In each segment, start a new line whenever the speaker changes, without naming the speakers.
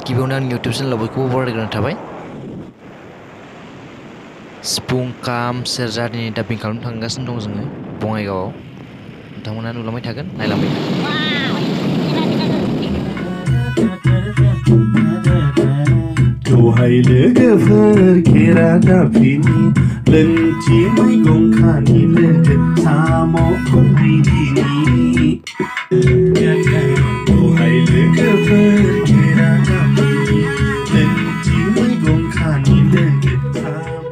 गिबियावनो आंनि इउटुब चेनेलाव बयखौबो बरायग्रोनाय थाबाय। सिफुं, खाम, सेरजा दिनै डाबिं खालामनो थांगासिनो दं जोङो बङाइगावआव। नोंथांमोना नुलांबाय थागोन, नायलांबाय थागोन।
दहाय लोगोफोर खेरादाफिनि लोंथि मैगं खानि लोगो साम' खनहैदिनि दहाय लोगोफोर खेरादाफिनि लोंथि मैगं खानि लोगो साम'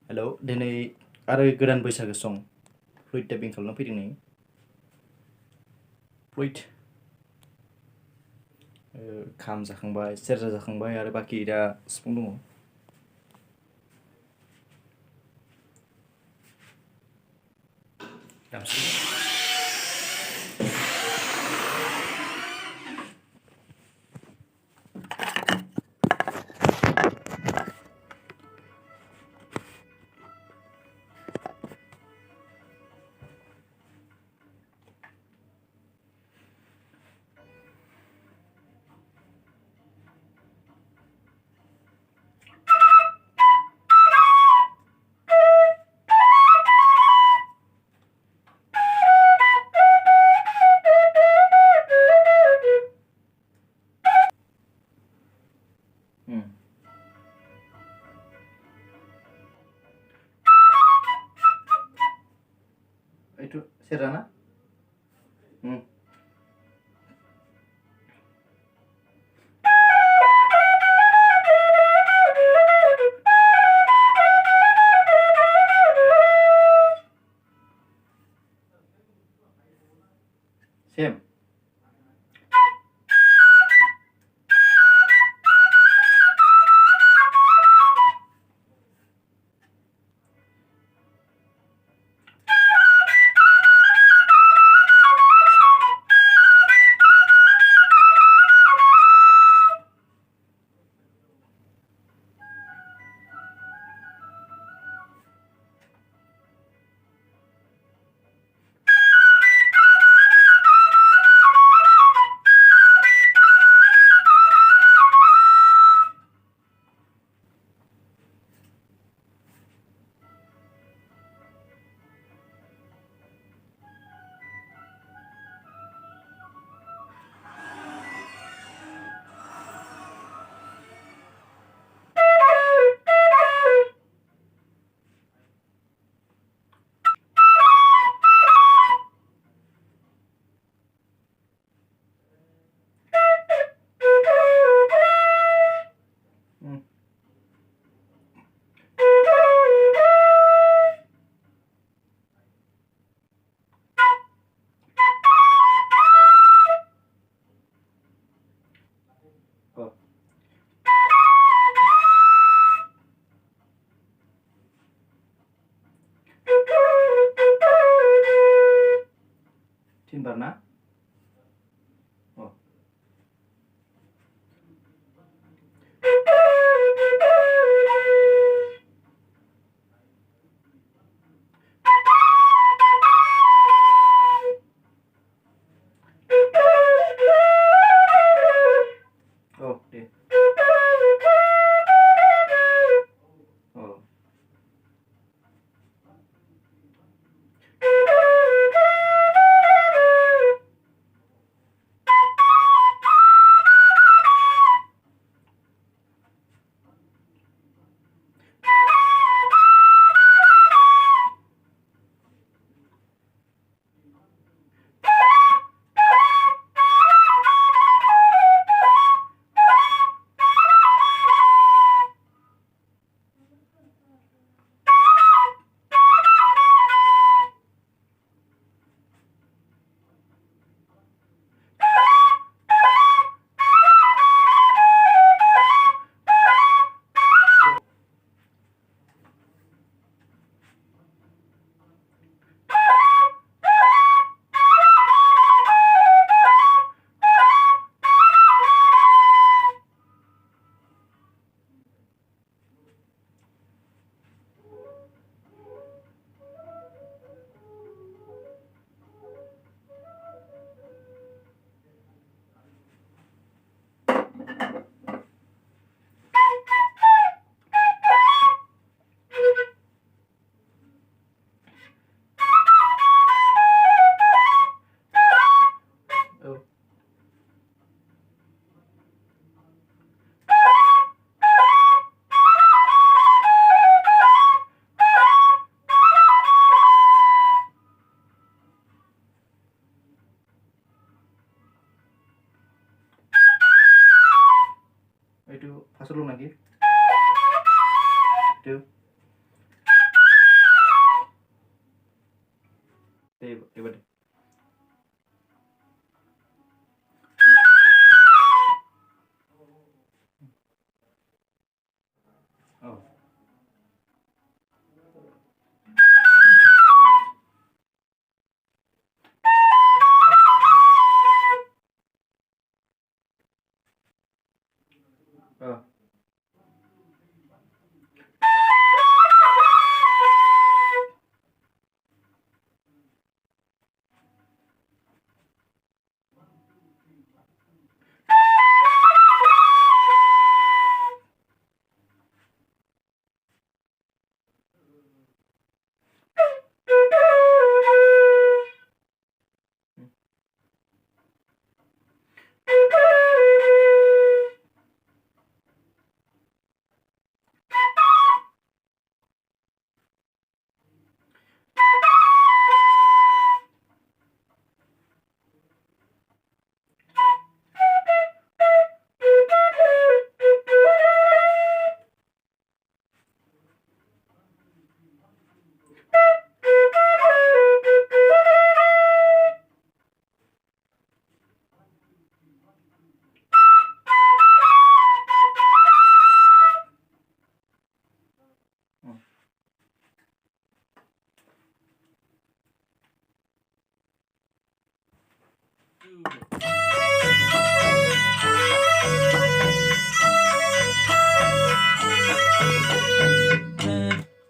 हेलौ, दिनै आरो गोदान बैसागो सं फ्लुइट डाबिं खालामना फैदों नै। फ्लुइट खाम जाखांबाय, सेरजा जाखांबाय आरो बाखि दा सिफुं दङ। itu serana same. Itu pasal lu lagi. Itu. Coba deh. Oh. Oh.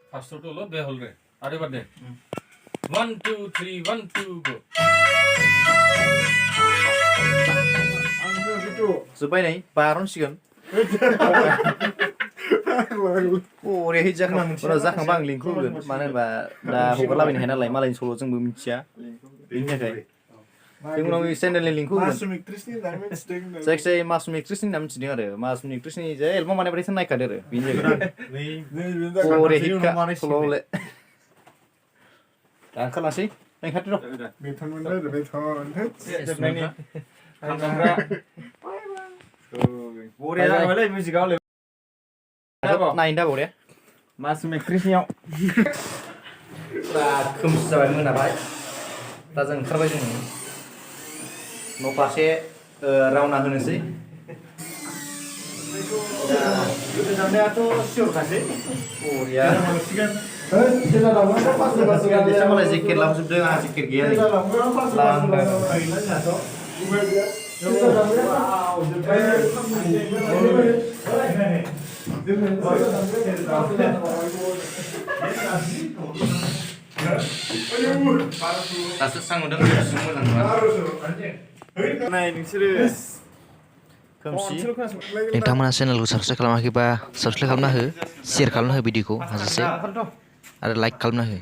First to lo be hol re. Are bar de. 1 2 3 1 2 go.
Supaya nih, baron sih kan. Oh, dia hijau kan. Orang zak bang lingku kan. Mana dah hukar lain hendak lain malah solo jeng belum cia. Linknya kayak. Yang orang sendal lingku kan. Saya masuk miktris ni nama ceding ada. Masuk miktris ni je. Elmo mana berisan naik kader. Binja kan. Oh, dia hijau. Kalau le. Dah kalau sih. Yang hati dong.
Beton mana? Beton.
Boleh dah boleh musik kau le.
Nah, indah boleh.
Mas Mekrisnya.
Dah kemus sampai mana baik. Dah jangan kerja ni. No pasnya rauna hunu sih. Itu jamnya tu sure kasih. Oh ya. Dia malah zikir lah sudah nggak zikir gini. Lang. Tasuk sang udah semua
Nah, ini serius.
Kamsi.
नोंथांमोना चेनेलखौ subscribe खालामाखैबा subscribe खालामना हो share खालामना हो भिडिअखौ हाजासे आरो like खालामना हो